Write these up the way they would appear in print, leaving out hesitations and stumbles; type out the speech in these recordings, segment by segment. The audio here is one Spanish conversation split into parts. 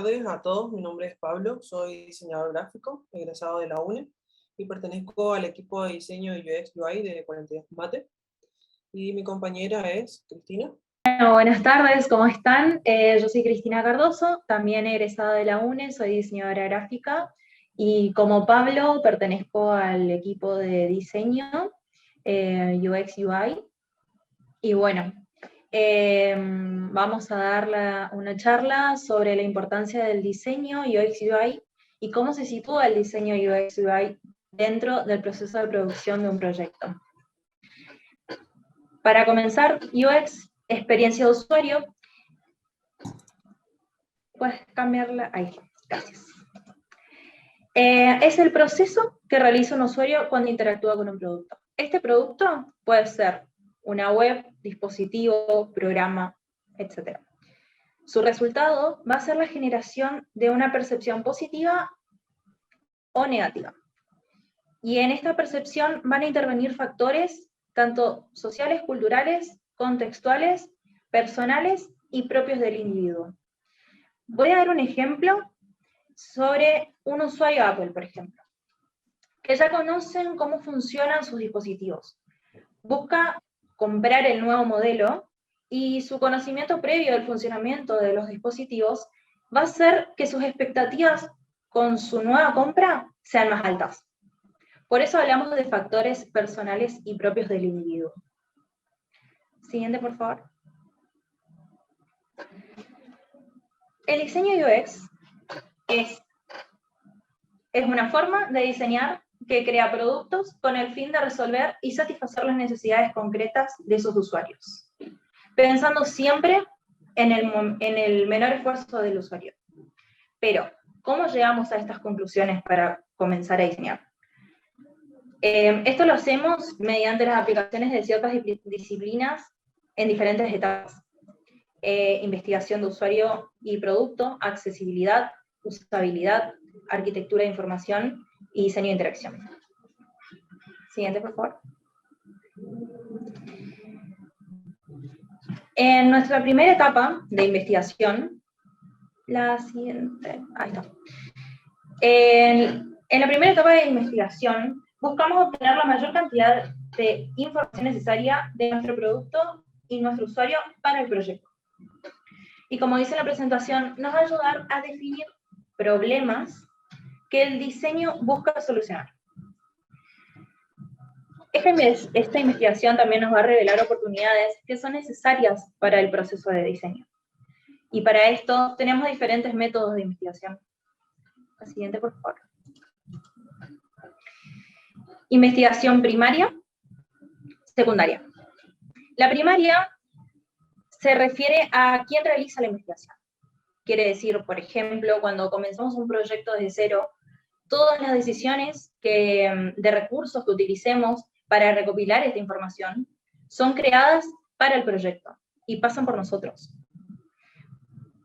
tardes a todos, mi nombre es Pablo, soy diseñador gráfico, egresado de la UNE y pertenezco al equipo de diseño de UX UI de 42 Mate. Y mi compañera es Cristina. Bueno, buenas tardes, ¿cómo están? Yo soy Cristina Cardoso, también egresada de la UNE, soy diseñadora gráfica y como Pablo pertenezco al equipo de diseño UX UI. Y bueno, vamos a dar una charla sobre la importancia del diseño UX UI y cómo se sitúa el diseño UX UI dentro del proceso de producción de un proyecto. Para comenzar, UX, experiencia de usuario. Puedes cambiarla ahí, gracias. Es el proceso que realiza un usuario cuando interactúa con un producto. Este producto puede ser una web, dispositivo, programa, etc. Su resultado va a ser la generación de una percepción positiva o negativa. Y en esta percepción van a intervenir factores tanto sociales, culturales, contextuales, personales y propios del individuo. Voy a dar un ejemplo sobre un usuario Apple, por ejemplo, que ya conocen cómo funcionan sus dispositivos. Busca comprar el nuevo modelo y su conocimiento previo del funcionamiento de los dispositivos va a hacer que sus expectativas con su nueva compra sean más altas. Por eso hablamos de factores personales y propios del individuo. Siguiente, por favor. El diseño UX es una forma de diseñar que crea productos con el fin de resolver y satisfacer las necesidades concretas de sus usuarios, pensando siempre en el menor esfuerzo del usuario. Pero, ¿cómo llegamos a estas conclusiones para comenzar a diseñar? Esto lo hacemos mediante las aplicaciones de ciertas disciplinas en diferentes etapas. Investigación de usuario y producto, accesibilidad, usabilidad, arquitectura de información y diseño de interacción. Siguiente, por favor. En nuestra primera etapa de investigación, la siguiente, ahí está. En la primera etapa de investigación, buscamos obtener la mayor cantidad de información necesaria de nuestro producto y nuestro usuario para el proyecto. Y como dice la presentación, nos va a ayudar a definir problemas que el diseño busca solucionar. Esta investigación también nos va a revelar oportunidades que son necesarias para el proceso de diseño. Y para esto tenemos diferentes métodos de investigación. La siguiente, por favor. Investigación primaria, secundaria. La primaria se refiere a quién realiza la investigación. Quiere decir, por ejemplo, cuando comenzamos un proyecto desde cero, todas las decisiones de recursos que utilicemos para recopilar esta información son creadas para el proyecto y pasan por nosotros.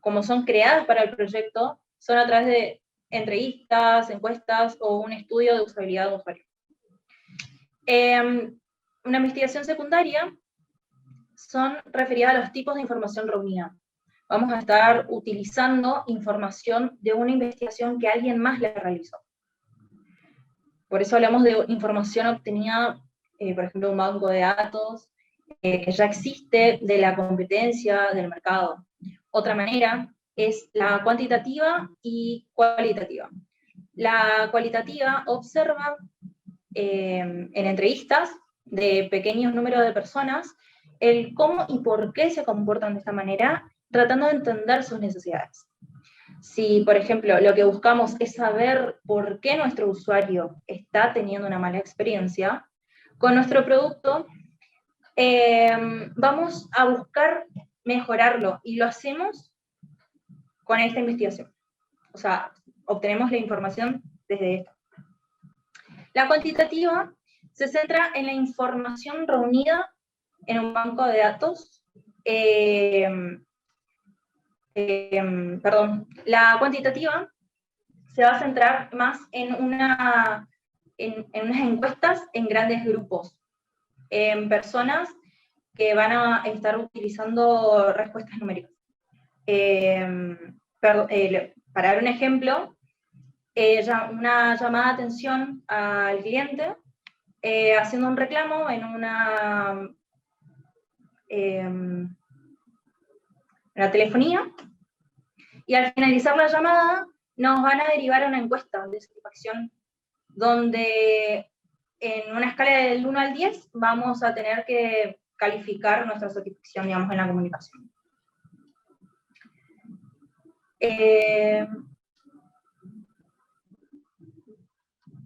Como son creadas para el proyecto, son a través de entrevistas, encuestas o un estudio de usabilidad de usuario. Una investigación secundaria son referidas a los tipos de información reunida. Vamos a estar utilizando información de una investigación que alguien más la realizó. Por eso hablamos de información obtenida, por ejemplo, de un banco de datos que ya existe, de la competencia, del mercado. Otra manera es la cuantitativa y cualitativa. La cualitativa observa en entrevistas de pequeños números de personas el cómo y por qué se comportan de esta manera, tratando de entender sus necesidades. Si, por ejemplo, lo que buscamos es saber por qué nuestro usuario está teniendo una mala experiencia con nuestro producto, vamos a buscar mejorarlo, y lo hacemos con esta investigación. O sea, obtenemos la información desde esto. La cuantitativa se centra en la información reunida en un banco de datos. La cuantitativa se va a centrar más en unas encuestas en grandes grupos, en personas que van a estar utilizando respuestas numéricas. para dar un ejemplo, una llamada de atención al cliente haciendo un reclamo en la telefonía, y al finalizar la llamada nos van a derivar a una encuesta de satisfacción, donde en una escala del 1 al 10 vamos a tener que calificar nuestra satisfacción, digamos, en la comunicación.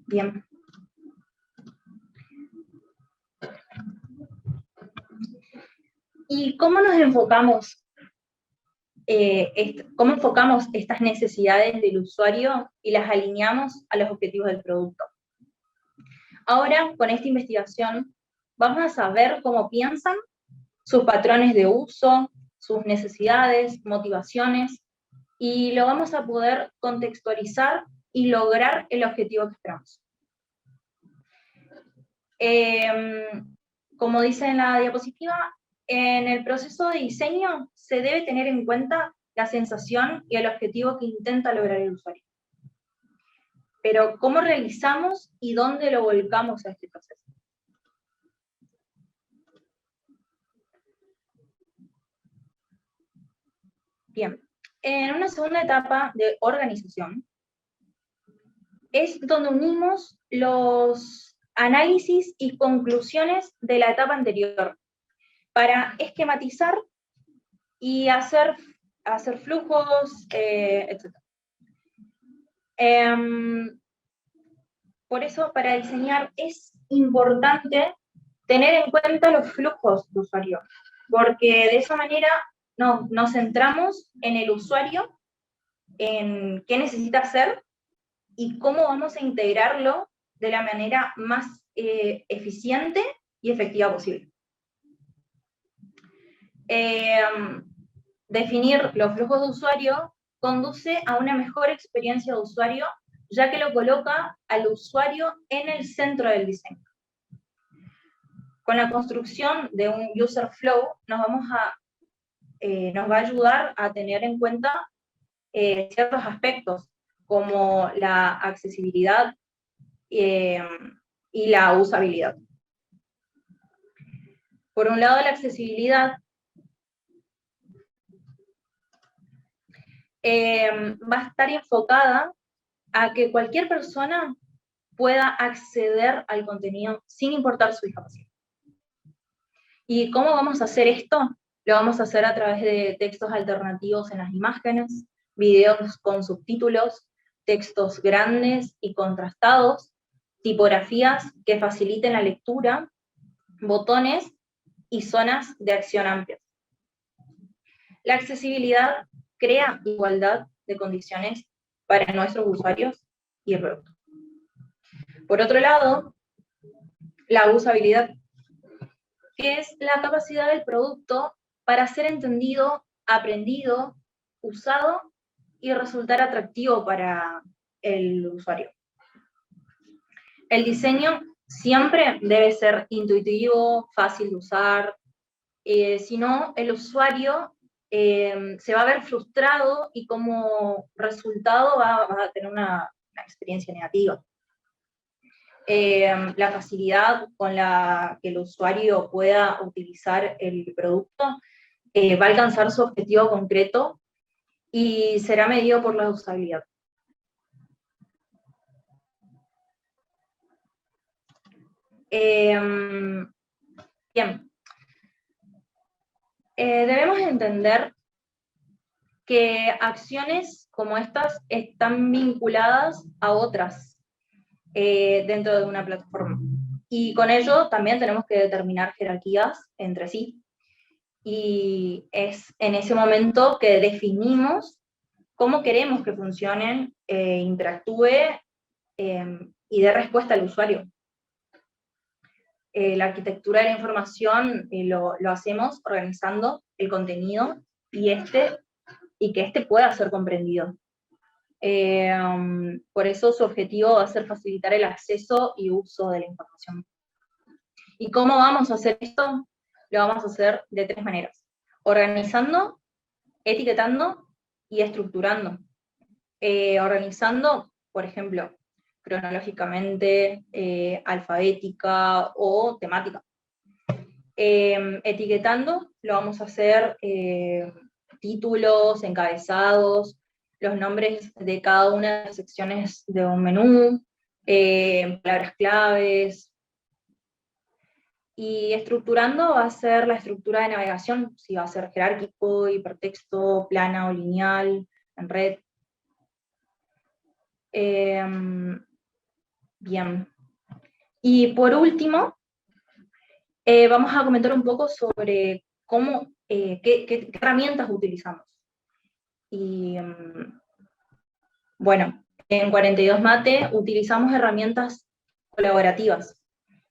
Bien. ¿Y cómo nos enfocamos? ¿Cómo enfocamos estas necesidades del usuario y las alineamos a los objetivos del producto? Ahora, con esta investigación, vamos a saber cómo piensan, sus patrones de uso, sus necesidades, motivaciones, y lo vamos a poder contextualizar y lograr el objetivo que esperamos. Como dice en la diapositiva, en el proceso de diseño se debe tener en cuenta la sensación y el objetivo que intenta lograr el usuario. Pero, ¿cómo realizamos y dónde lo volcamos a este proceso? Bien, en una segunda etapa de organización, es donde unimos los análisis y conclusiones de la etapa anterior para esquematizar y hacer flujos, etc. Por eso, para diseñar es importante tener en cuenta los flujos de usuario, porque de esa manera nos centramos en el usuario, en qué necesita hacer y cómo vamos a integrarlo de la manera más eficiente y efectiva posible. Definir los flujos de usuario conduce a una mejor experiencia de usuario, ya que lo coloca al usuario en el centro del diseño. Con la construcción de un user flow nos va a ayudar a tener en cuenta ciertos aspectos, como la accesibilidad y la usabilidad. Por un lado, la accesibilidad va a estar enfocada a que cualquier persona pueda acceder al contenido sin importar su discapacidad. ¿Y cómo vamos a hacer esto? Lo vamos a hacer a través de textos alternativos en las imágenes, videos con subtítulos, textos grandes y contrastados, tipografías que faciliten la lectura, botones y zonas de acción amplias. La accesibilidad crea igualdad de condiciones para nuestros usuarios y el producto. Por otro lado, la usabilidad, que es la capacidad del producto para ser entendido, aprendido, usado y resultar atractivo para el usuario. El diseño siempre debe ser intuitivo, fácil de usar, si no, el usuario se va a ver frustrado y como resultado va a tener una experiencia negativa. La facilidad con la que el usuario pueda utilizar el producto va a alcanzar su objetivo concreto y será medido por la usabilidad. Bien. Debemos entender que acciones como estas están vinculadas a otras dentro de una plataforma. Y con ello también tenemos que determinar jerarquías entre sí. Y es en ese momento que definimos cómo queremos que funcionen, interactúe y dé respuesta al usuario. La arquitectura de la información lo hacemos organizando el contenido y que este pueda ser comprendido. Por eso su objetivo va a ser facilitar el acceso y uso de la información. ¿Y cómo vamos a hacer esto? Lo vamos a hacer de 3 maneras: organizando, etiquetando y estructurando. organizando, por ejemplo, cronológicamente, alfabética o temática. Etiquetando, lo vamos a hacer títulos, encabezados, los nombres de cada una de las secciones de un menú, palabras claves. Y estructurando va a ser la estructura de navegación, si va a ser jerárquico, hipertexto, plana o lineal, en red. Bien. Y por último, vamos a comentar un poco sobre cómo, qué herramientas utilizamos. Y bueno, en 42 Mate utilizamos herramientas colaborativas.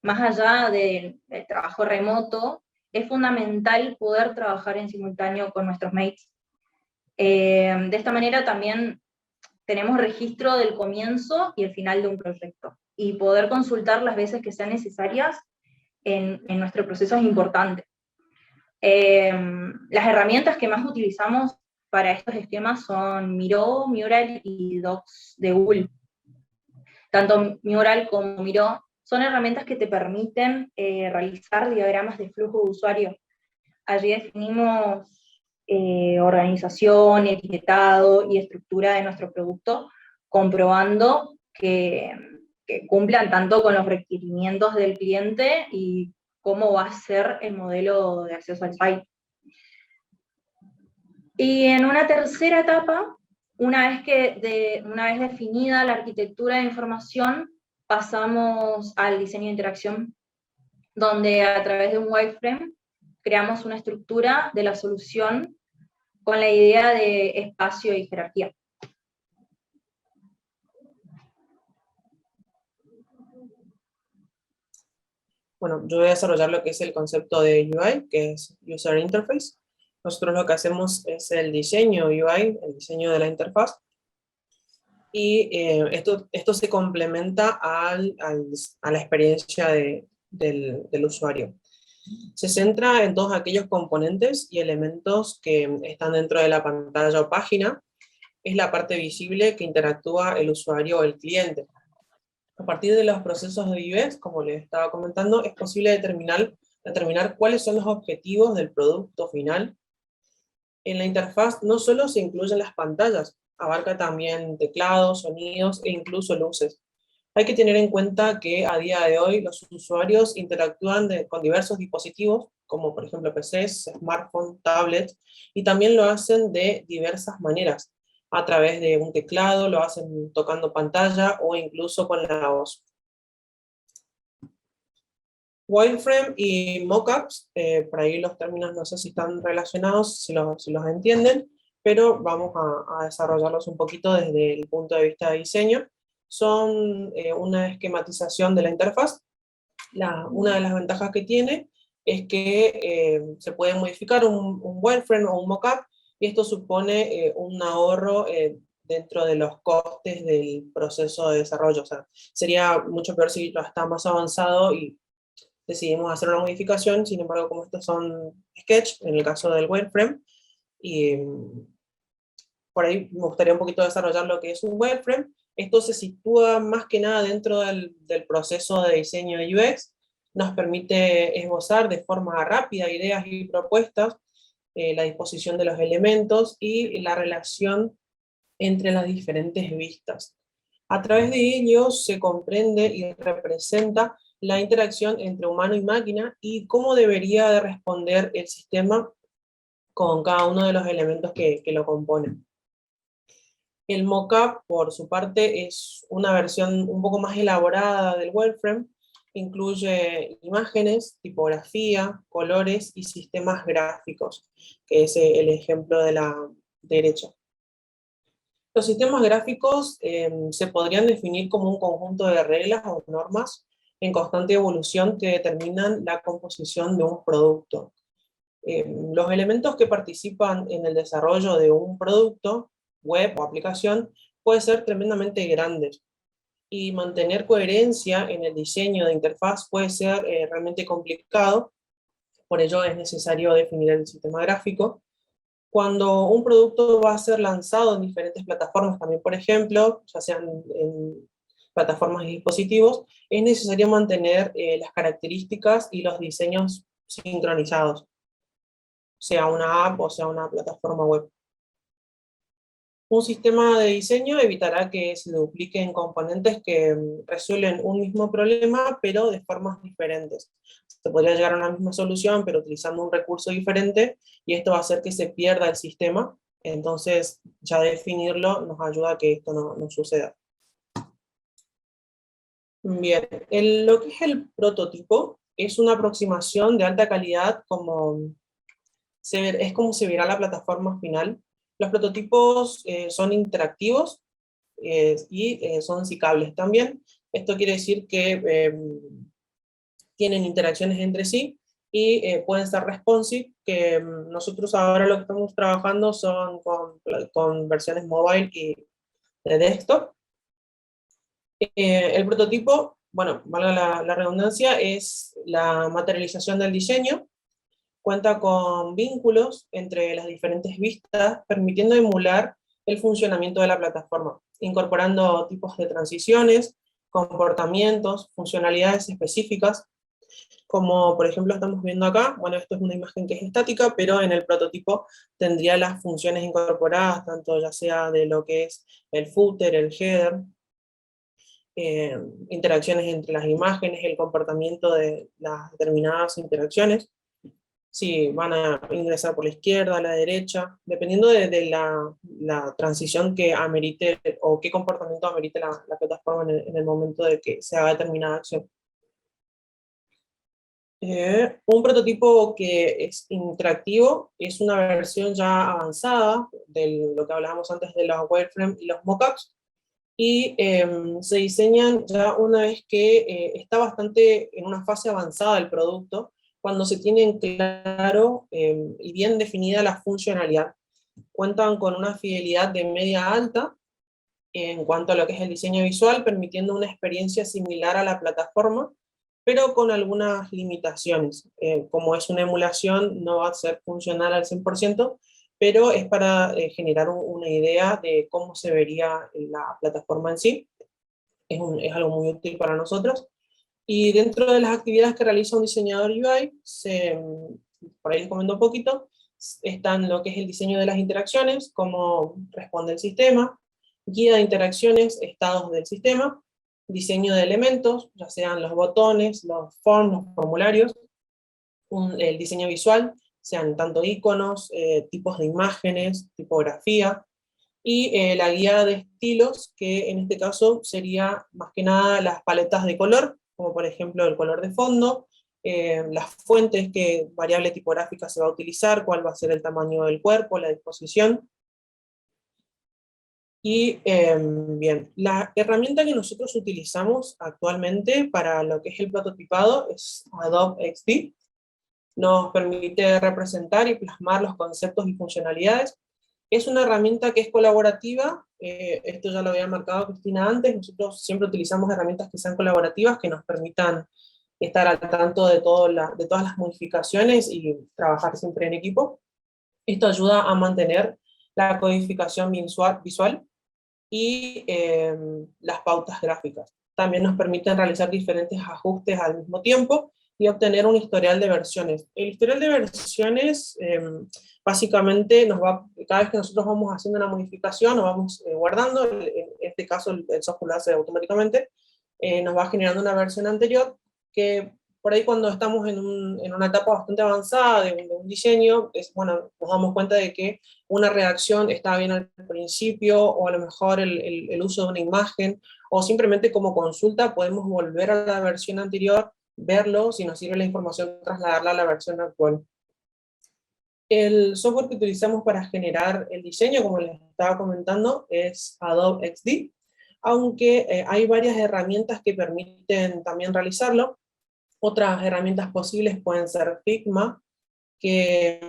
Más allá del trabajo remoto, es fundamental poder trabajar en simultáneo con nuestros mates. De esta manera también tenemos registro del comienzo y el final de un proyecto, y poder consultar las veces que sean necesarias en nuestro proceso es importante. Las herramientas que más utilizamos para estos esquemas son Miro, Mural y Docs de Google. Tanto Mural como Miro son herramientas que te permiten realizar diagramas de flujo de usuario. Allí definimos organización, etiquetado y estructura de nuestro producto, comprobando que cumplan tanto con los requerimientos del cliente y cómo va a ser el modelo de acceso al site. Y en una tercera etapa, una vez definida la arquitectura de información, pasamos al diseño de interacción, donde a través de un wireframe creamos una estructura de la solución con la idea de espacio y jerarquía. Bueno, yo voy a desarrollar lo que es el concepto de UI, que es User Interface. Nosotros lo que hacemos es el diseño UI, el diseño de la interfaz, y esto se complementa a la experiencia del usuario. Se centra en todos aquellos componentes y elementos que están dentro de la pantalla o página. Es la parte visible que interactúa el usuario o el cliente. A partir de los procesos de UX, como les estaba comentando, es posible determinar cuáles son los objetivos del producto final. En la interfaz no solo se incluyen las pantallas, abarca también teclados, sonidos e incluso luces. Hay que tener en cuenta que a día de hoy los usuarios interactúan con diversos dispositivos, como por ejemplo PCs, smartphones, tablets, y también lo hacen de diversas maneras. A través de un teclado, lo hacen tocando pantalla o incluso con la voz. Wireframe y mockups, por ahí los términos no sé si están relacionados, si los entienden, pero vamos a desarrollarlos un poquito desde el punto de vista de diseño. Son una esquematización de la interfaz. Una de las ventajas que tiene es que se puede modificar un wireframe o un mockup, y esto supone un ahorro dentro de los costes del proceso de desarrollo. O sea, sería mucho peor si lo está más avanzado y decidimos hacer una modificación. Sin embargo, como estos son sketch, en el caso del wireframe, y por ahí me gustaría un poquito desarrollar lo que es un wireframe. Esto se sitúa más que nada dentro del proceso de diseño de UX, nos permite esbozar de forma rápida ideas y propuestas, la disposición de los elementos y la relación entre las diferentes vistas. A través de ellos se comprende y representa la interacción entre humano y máquina y cómo debería de responder el sistema con cada uno de los elementos que lo componen. El mockup, por su parte, es una versión un poco más elaborada del wireframe. Incluye imágenes, tipografía, colores y sistemas gráficos, que es el ejemplo de la derecha. Los sistemas gráficos se podrían definir como un conjunto de reglas o normas en constante evolución que determinan la composición de un producto. Los elementos que participan en el desarrollo de un producto, web o aplicación, pueden ser tremendamente grandes, y mantener coherencia en el diseño de interfaz puede ser realmente complicado. Por ello es necesario definir el sistema gráfico. Cuando un producto va a ser lanzado en diferentes plataformas también, por ejemplo, ya sean en plataformas y dispositivos, es necesario mantener las características y los diseños sincronizados, sea una app o sea una plataforma web. Un sistema de diseño evitará que se dupliquen componentes que resuelven un mismo problema, pero de formas diferentes. Se podría llegar a una misma solución, pero utilizando un recurso diferente, y esto va a hacer que se pierda el sistema. Entonces, ya definirlo nos ayuda a que esto no suceda. Bien, lo que es el prototipo es una aproximación de alta calidad es como se verá la plataforma final. Los prototipos son interactivos y son cicables también. Esto quiere decir que tienen interacciones entre sí y pueden ser responsive, que nosotros ahora lo que estamos trabajando son con versiones mobile y de desktop. El prototipo, bueno, valga la redundancia, es la materialización del diseño. Cuenta con vínculos entre las diferentes vistas, permitiendo emular el funcionamiento de la plataforma, incorporando tipos de transiciones, comportamientos, funcionalidades específicas, como por ejemplo estamos viendo acá. Bueno, esto es una imagen que es estática, pero en el prototipo tendría las funciones incorporadas, tanto ya sea de lo que es el footer, el header, eh, interacciones entre las imágenes, el comportamiento de las determinadas interacciones, si van a ingresar por la izquierda, a la derecha, dependiendo de la transición que amerite o qué comportamiento amerite la plataforma en el momento de que se haga determinada acción. Un prototipo que es interactivo es una versión ya avanzada de lo que hablábamos antes de los wireframes y los mockups, y se diseñan ya una vez que está bastante en una fase avanzada del producto, cuando se tiene en claro y bien definida la funcionalidad. Cuentan con una fidelidad de media alta en cuanto a lo que es el diseño visual, permitiendo una experiencia similar a la plataforma, pero con algunas limitaciones. Como es una emulación, no va a ser funcional al 100%, pero es para generar una idea de cómo se vería la plataforma en sí. Es algo muy útil para nosotros. Y dentro de las actividades que realiza un diseñador UI, por ahí les comento un poquito, están lo que es el diseño de las interacciones, cómo responde el sistema, guía de interacciones, estados del sistema, diseño de elementos, ya sean los botones, los forms, los formularios, el diseño visual, sean tanto iconos, tipos de imágenes, tipografía, y la guía de estilos, que en este caso sería más que nada las paletas de color, como por ejemplo el color de fondo, las fuentes, qué variable tipográfica se va a utilizar, cuál va a ser el tamaño del cuerpo, la disposición. Y bien, la herramienta que nosotros utilizamos actualmente para lo que es el prototipado es Adobe XD. Nos permite representar y plasmar los conceptos y funcionalidades. Es una herramienta que es colaborativa, esto ya lo había marcado Cristina antes. Nosotros siempre utilizamos herramientas que sean colaborativas, que nos permitan estar al tanto de de todas las modificaciones y trabajar siempre en equipo. Esto ayuda a mantener la codificación visual y las pautas gráficas. También nos permiten realizar diferentes ajustes al mismo tiempo y obtener un historial de versiones. El historial de versiones básicamente cada vez que nosotros vamos haciendo una modificación, nos vamos guardando, en este caso el software lo hace automáticamente, nos va generando una versión anterior que por ahí cuando estamos en una etapa bastante avanzada de un diseño, bueno, nos damos cuenta de que una redacción estaba bien al principio, o a lo mejor el uso de una imagen, o simplemente como consulta podemos volver a la versión anterior, verlo, si nos sirve la información, trasladarla a la versión actual. El software que utilizamos para generar el diseño, como les estaba comentando, es Adobe XD, aunque hay varias herramientas que permiten también realizarlo. Otras herramientas posibles pueden ser Figma, que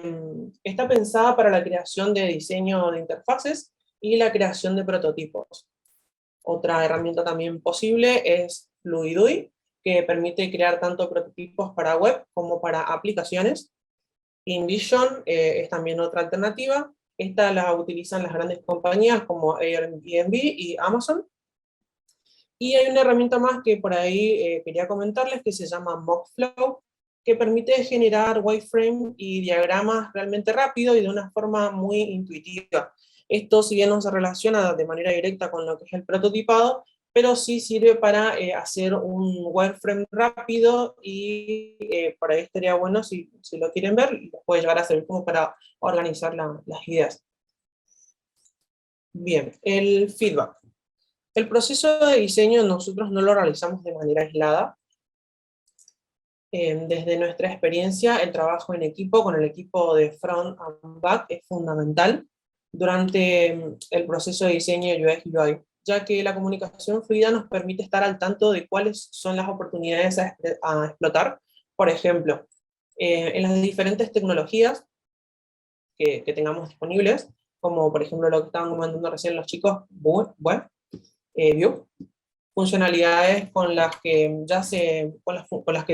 está pensada para la creación de diseño de interfaces y la creación de prototipos. Otra herramienta también posible es Fluidui, que permite crear tanto prototipos para web como para aplicaciones. InVision es también otra alternativa, Esta la utilizan las grandes compañías como Airbnb y Amazon. Y hay una herramienta más que por ahí quería comentarles que se llama Mockflow, que permite generar wireframe y diagramas realmente rápido y de una forma muy intuitiva. Esto, si bien no se relaciona de manera directa con lo que es el prototipado, pero sí sirve para hacer un wireframe rápido y por ahí estaría bueno si lo quieren ver, y puede llegar a servir como para organizar las ideas. Bien, el feedback. El proceso de diseño nosotros no lo realizamos de manera aislada. Desde nuestra experiencia, el trabajo en equipo con el equipo de front and back es fundamental durante el proceso de diseño de UX UI, ya que la comunicación fluida nos permite estar al tanto de cuáles son las oportunidades a explotar. Por ejemplo, en las diferentes tecnologías que tengamos disponibles, como por ejemplo lo que estaban comentando recién los chicos, web, Vue, funcionalidades con las que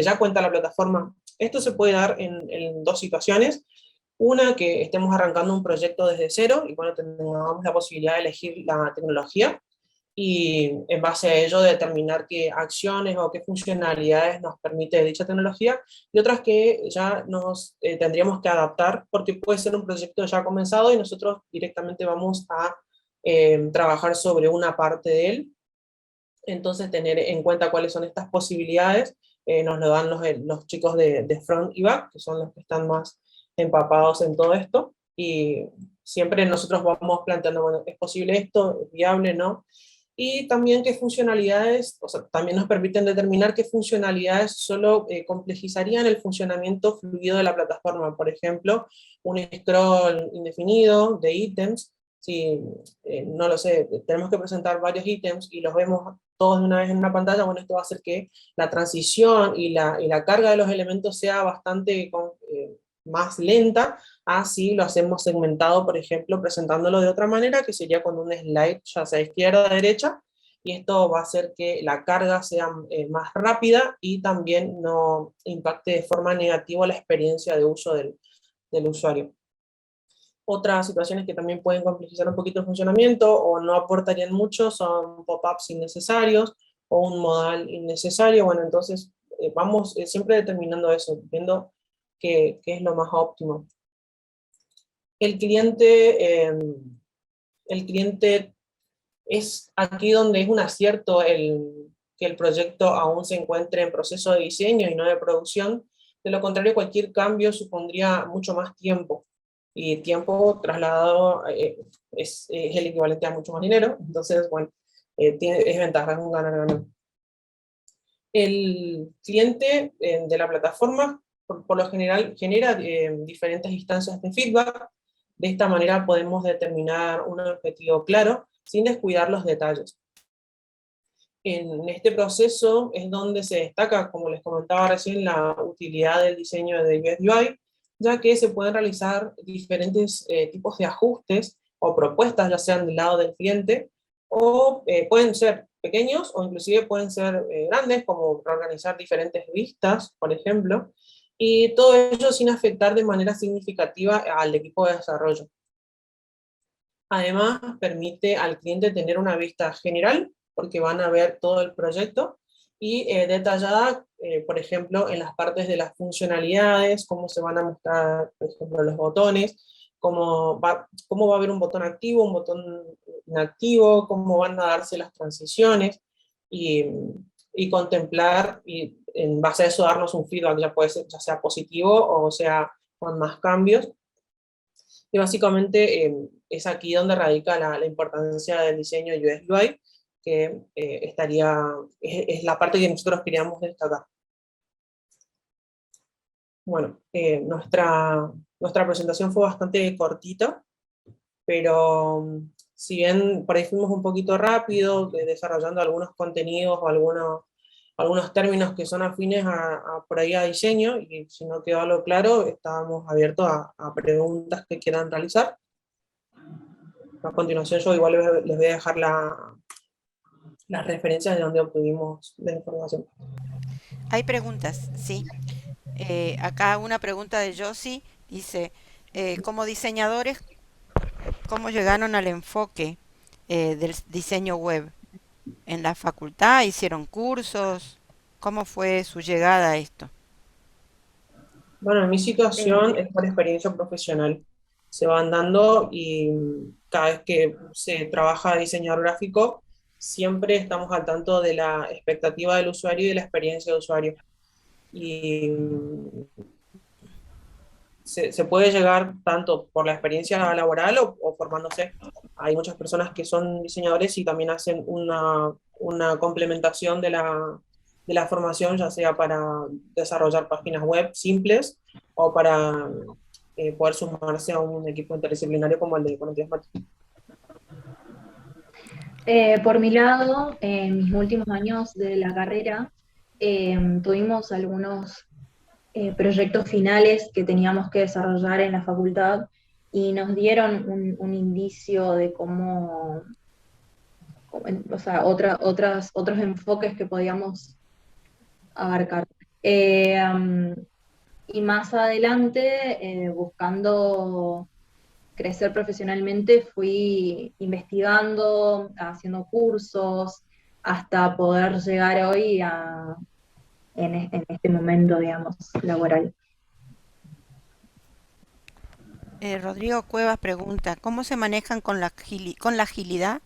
ya cuenta la plataforma. Esto se puede dar en dos situaciones. Una, que estemos arrancando un proyecto desde cero y bueno, tengamos la posibilidad de elegir la tecnología y en base a ello determinar qué acciones o qué funcionalidades nos permite dicha tecnología, y otras que ya nos tendríamos que adaptar porque puede ser un proyecto ya comenzado y nosotros directamente vamos a trabajar sobre una parte de él. Entonces, tener en cuenta cuáles son estas posibilidades, nos lo dan los chicos de front y back, que son los que están más empapados en todo esto, y siempre nosotros vamos planteando, bueno, ¿es posible esto? ¿Es viable? ¿No? Y también qué funcionalidades, o sea, también nos permiten determinar qué funcionalidades solo complejizarían el funcionamiento fluido de la plataforma. Por ejemplo, un scroll indefinido de ítems. Si, no lo sé, tenemos que presentar varios ítems y los vemos todos de una vez en una pantalla, bueno, esto va a hacer que la transición y la carga de los elementos sea bastante más lenta, así lo hacemos segmentado, por ejemplo, presentándolo de otra manera, que sería con un slide, ya sea izquierda o derecha, y esto va a hacer que la carga sea más rápida y también no impacte de forma negativa la experiencia de uso del usuario. Otras situaciones que también pueden complejizar un poquito el funcionamiento o no aportarían mucho son pop-ups innecesarios o un modal innecesario. Bueno, entonces vamos siempre determinando eso, viendo qué es lo más óptimo. El cliente, el cliente es aquí donde es un acierto que el proyecto aún se encuentre en proceso de diseño y no de producción. De lo contrario, cualquier cambio supondría mucho más tiempo. Y tiempo trasladado es el equivalente a mucho más dinero. Entonces, bueno, es ventaja, es un ganar-ganar. El cliente de la plataforma, por lo general, genera diferentes instancias de feedback. De esta manera podemos determinar un objetivo claro sin descuidar los detalles. En este proceso es donde se destaca, como les comentaba recién, la utilidad del diseño de UX UI, ya que se pueden realizar diferentes tipos de ajustes o propuestas, ya sean del lado del cliente, o pueden ser pequeños o inclusive pueden ser grandes, como reorganizar diferentes vistas, por ejemplo, y todo ello sin afectar de manera significativa al equipo de desarrollo. Además, permite al cliente tener una vista general, porque van a ver todo el proyecto, y detallada, por ejemplo, en las partes de las funcionalidades, cómo se van a mostrar, por ejemplo, los botones, cómo va a haber un botón activo, un botón inactivo, cómo van a darse las transiciones, y, y contemplar, y en base a eso darnos un feedback, ya puede ser, ya sea positivo o sea con más cambios. Y básicamente es aquí donde radica la importancia del diseño UX UI, que es la parte que nosotros queríamos destacar. Bueno, nuestra presentación fue bastante cortita, pero si bien por ahí fuimos un poquito rápido, desarrollando algunos contenidos o algunos términos que son afines por ahí a diseño, y si no quedó algo claro, estábamos abiertos a preguntas que quieran realizar. A continuación yo igual les voy a dejar las referencias de donde obtuvimos la información. Hay preguntas, sí. Acá una pregunta de Josie dice, como diseñadores, cómo llegaron al enfoque del diseño web. ¿En la facultad hicieron cursos? ¿Cómo fue su llegada a esto? Bueno, en mi situación Eh, es por experiencia profesional. Se van dando y cada vez que se trabaja diseñador gráfico, siempre estamos al tanto de la expectativa del usuario y de la experiencia de usuario. Y se puede llegar tanto por la experiencia laboral o formándose. Hay muchas personas que son diseñadores y también hacen una complementación de la formación, ya sea para desarrollar páginas web simples o para poder sumarse a un equipo interdisciplinario como el de Economía Marketing. por mi lado, en mis últimos años de la carrera, tuvimos algunos proyectos finales que teníamos que desarrollar en la facultad y nos dieron un indicio de o sea, otros enfoques que podíamos abarcar. Y más adelante, buscando crecer profesionalmente, fui investigando, haciendo cursos, hasta poder llegar hoy en este momento, digamos, laboral. Rodrigo Cuevas pregunta, ¿cómo se manejan con con la agilidad,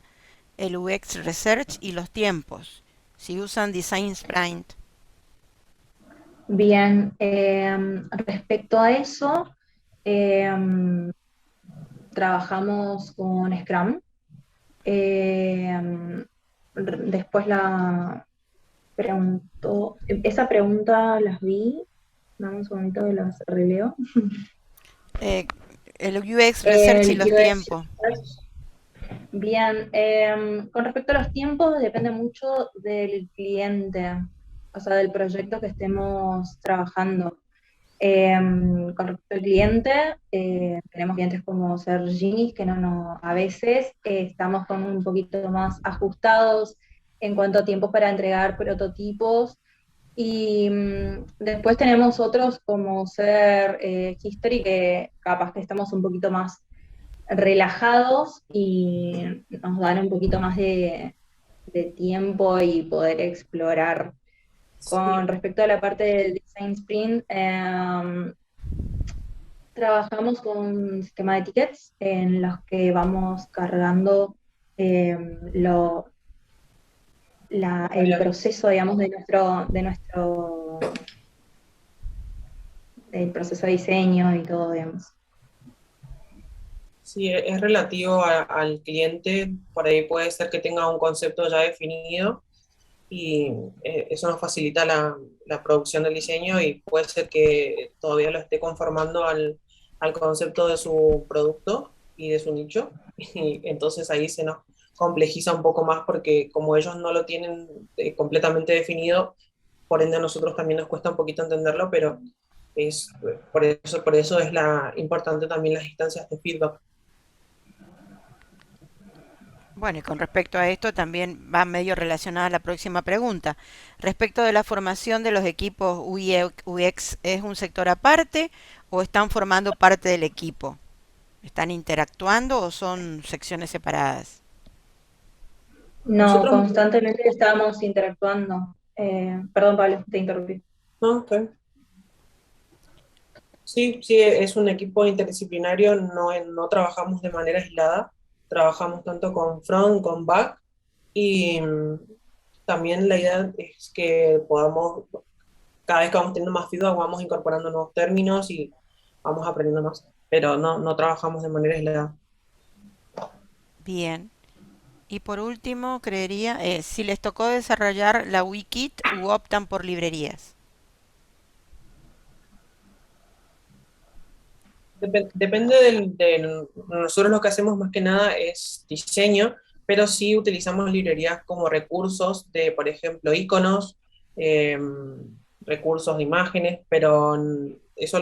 el UX Research y los tiempos? Si usan Design Sprint. Bien, respecto a eso, eh, trabajamos con Scrum. Después esa pregunta las vi, dame un segundito de las releo. Eh, el UX Research y El los UX tiempos. Research. Bien, con respecto a los tiempos, depende mucho del cliente, o sea, del proyecto que estemos trabajando. Con respecto al cliente, tenemos clientes como Serginis, que a veces estamos con un poquito más ajustados en cuanto a tiempo para entregar prototipos. Y después tenemos otros como ser History, que capaz que estamos un poquito más relajados y nos dan un poquito más de tiempo y poder explorar. Con Sí, respecto a la parte del Design Sprint, trabajamos con un sistema de tickets en los que vamos cargando lo, el proceso, digamos, del proceso de diseño y todo, digamos. sí, es relativo al cliente, por ahí puede ser que tenga un concepto ya definido y eso nos facilita la producción del diseño y puede ser que todavía lo esté conformando al concepto de su producto y de su nicho, y entonces ahí se nos complejiza un poco más porque como ellos no lo tienen completamente definido, por ende a nosotros también nos cuesta un poquito entenderlo, pero es, por eso es importante también las instancias de feedback. Bueno, y con respecto a esto también va medio relacionada la próxima pregunta. Respecto de la formación de los equipos UX, ¿es un sector aparte o están formando parte del equipo? ¿Están interactuando o son secciones separadas? No, Nosotros, constantemente estamos interactuando. Perdón, Pablo, te interrumpí. no, ok. Sí, sí, es un equipo interdisciplinario, no trabajamos de manera aislada, trabajamos tanto con front, con back y también la idea es que podamos, cada vez que vamos teniendo más feedback, vamos incorporando nuevos términos y vamos aprendiendo más, pero no trabajamos de manera aislada. Bien. Y por último, creería, si les tocó desarrollar la Wikit u optan por librerías. Depende nosotros lo que hacemos más que nada es diseño, pero sí utilizamos librerías como recursos de, por ejemplo, iconos, recursos de imágenes, pero eso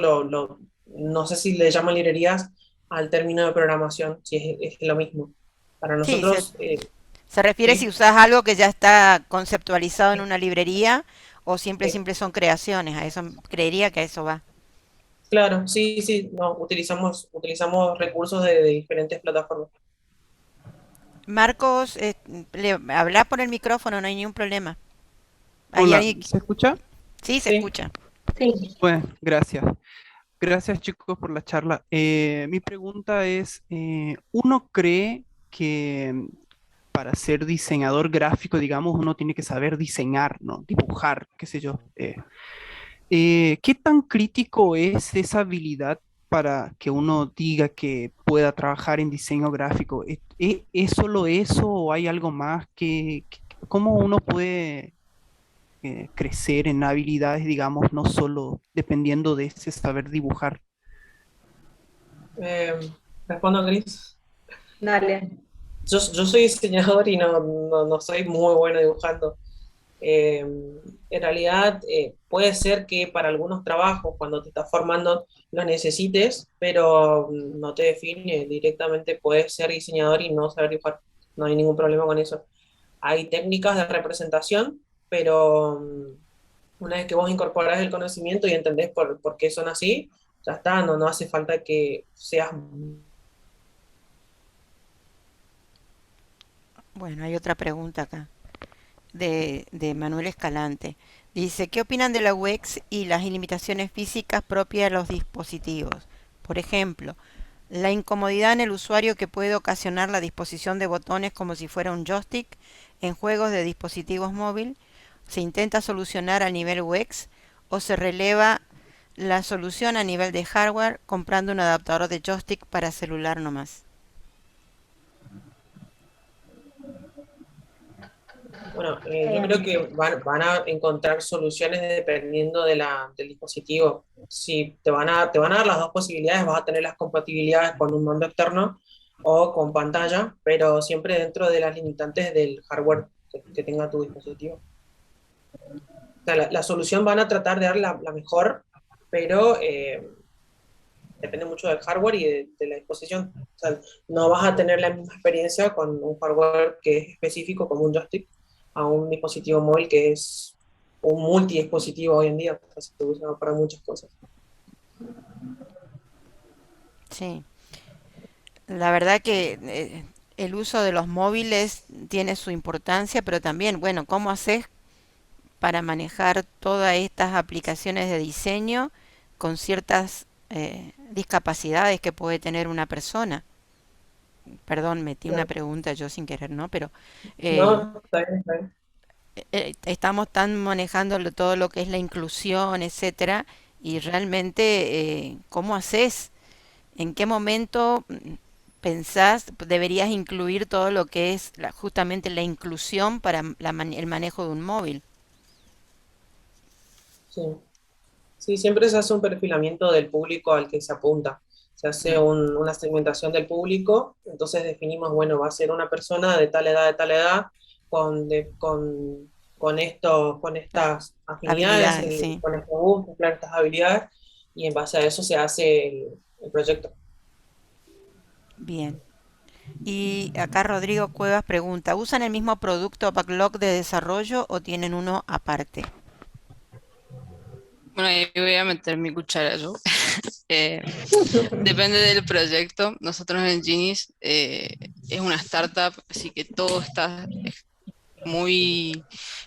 no sé si le llaman librerías al término de programación, si es lo mismo. Para Sí, se, nosotros, se refiere si sí, usas algo que ya está conceptualizado en sí, una librería o siempre sí. siempre son creaciones. A eso creería que a eso va. Claro, sí, sí, no, utilizamos recursos de diferentes plataformas. Marcos, habla por el micrófono, no hay ningún problema. ¿Hay Hola, alguien? ¿se escucha? Sí, se Sí. escucha. Sí. Bueno, gracias. Gracias chicos por la charla. Mi pregunta es, ¿uno cree que para ser diseñador gráfico, digamos, uno tiene que saber diseñar, ¿no? Dibujar, qué sé yo? ¿Qué tan crítico es esa habilidad para que uno diga que pueda trabajar en diseño gráfico? ¿Es solo eso o hay algo más cómo uno puede crecer en habilidades, digamos, no solo dependiendo de ese saber dibujar? Eh, Respondo, Cris. Dale. Yo soy diseñador y no soy muy bueno dibujando. En realidad, puede ser que para algunos trabajos, cuando te estás formando, lo necesites, pero no te define. Directamente puedes ser diseñador y no saber dibujar. No hay ningún problema con eso. Hay técnicas de representación, pero una vez que vos incorporás el conocimiento y entendés por qué son así, ya está, no hace falta que seas... Bueno, hay otra pregunta acá de Manuel Escalante. Dice, ¿qué opinan de la UX y las limitaciones físicas propias de los dispositivos? Por ejemplo, la incomodidad en el usuario que puede ocasionar la disposición de botones como si fuera un joystick en juegos de dispositivos móvil, se intenta solucionar a nivel UX o se releva la solución a nivel de hardware comprando un adaptador de joystick para celular nomás. Bueno, yo creo Em, que van a encontrar soluciones dependiendo del dispositivo. Si te van a dar las dos posibilidades, vas a tener las compatibilidades con un mando externo o con pantalla, pero siempre dentro de las limitantes del hardware que tenga tu dispositivo. O sea, la solución van a tratar de dar la mejor, pero depende mucho del hardware y de la disposición. O sea, no vas a tener la misma experiencia con un hardware que es específico como un joystick a un dispositivo móvil que es un multidispositivo hoy en día, o sea, se usa para muchas cosas. Sí, la verdad que el uso de los móviles tiene su importancia, pero también, bueno, ¿cómo haces para manejar todas estas aplicaciones de diseño con ciertas discapacidades que puede tener una persona? Perdón, metí una Claro. pregunta yo sin querer, ¿no? Pero eh, No, está bien, está bien. estamos tan manejando todo lo que es la inclusión, etcétera, y realmente, ¿cómo haces? ¿En qué momento pensás deberías incluir todo lo que es justamente la inclusión para el manejo de un móvil? Sí. Sí, siempre se hace un perfilamiento del público al que se apunta. Se hace Mm. una segmentación del público, entonces definimos, bueno, va a ser una persona de tal edad, con esto, con Ah, estas afinidades, habilidades, sí. con estos gustos, claro, estas habilidades, y en base a eso se hace el proyecto. Bien. Y acá Rodrigo Cuevas pregunta, ¿usan el mismo producto backlog de desarrollo o tienen uno aparte? Bueno, ahí voy a meter mi cuchara yo. Eh, Depende del proyecto. Nosotros en Genius es una startup, así que todo está muy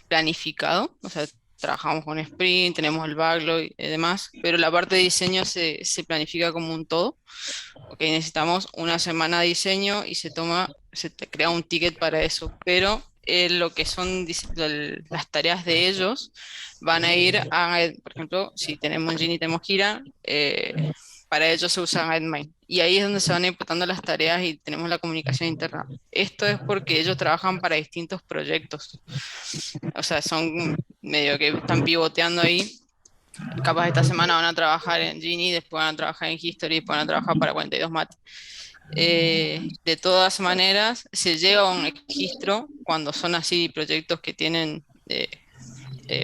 planificado. O sea, trabajamos con Sprint, tenemos el backlog y demás, pero la parte de diseño se planifica como un todo. Ok, necesitamos una semana de diseño y se te crea un ticket para eso, pero lo que son las tareas de ellos van a ir a, por ejemplo, si tenemos Gini y tenemos Kira, para ellos se usa Guidemind. Y ahí es donde se van imputando las tareas y tenemos la comunicación interna. Esto es porque ellos trabajan para distintos proyectos. O sea, son medio que están pivoteando ahí. Capaz esta semana van a trabajar en Gini, después van a trabajar en History, después van a trabajar para 42 Mat. De todas maneras, se llega a un registro cuando son así proyectos que tienen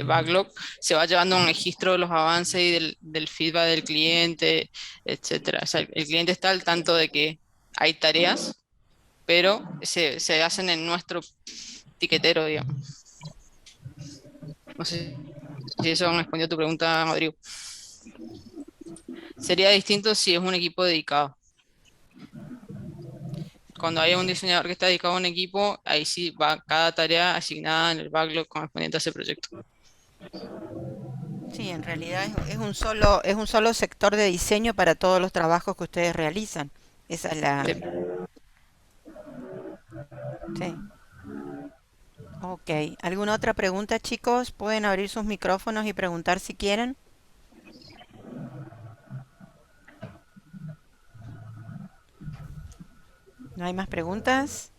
backlog, se va llevando un registro de los avances y del feedback del cliente, etcétera. O sea, el cliente está al tanto de que hay tareas, pero se hacen en nuestro tiquetero, digamos. No sé si eso respondió a tu pregunta, Rodrigo. Sería distinto si es un equipo dedicado. Cuando hay un diseñador que está dedicado a un equipo, ahí sí va cada tarea asignada en el backlog correspondiente a ese proyecto. Sí, en realidad es un solo sector de diseño para todos los trabajos que ustedes realizan. Esa es la... Sí. Sí. Ok. ¿Alguna otra pregunta, chicos? Pueden abrir sus micrófonos y preguntar si quieren. ¿No hay más preguntas?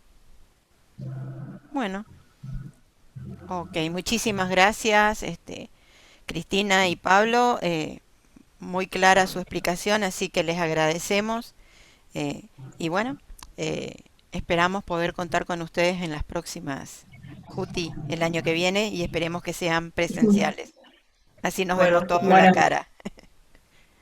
Bueno, ok. Muchísimas gracias, Cristina y Pablo. Muy clara su explicación, así que les agradecemos. eh, y bueno, eh, esperamos poder contar con ustedes en las próximas JUTI el año que viene y esperemos que sean presenciales. Así nos vemos Bueno, todos la Bueno, cara.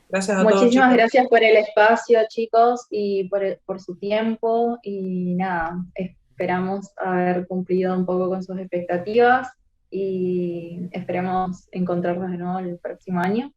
gracias a todos, muchísimas chicos. gracias por el espacio, chicos, y por su tiempo. Y nada, esperamos haber cumplido un poco con sus expectativas y esperemos encontrarnos de nuevo el próximo año.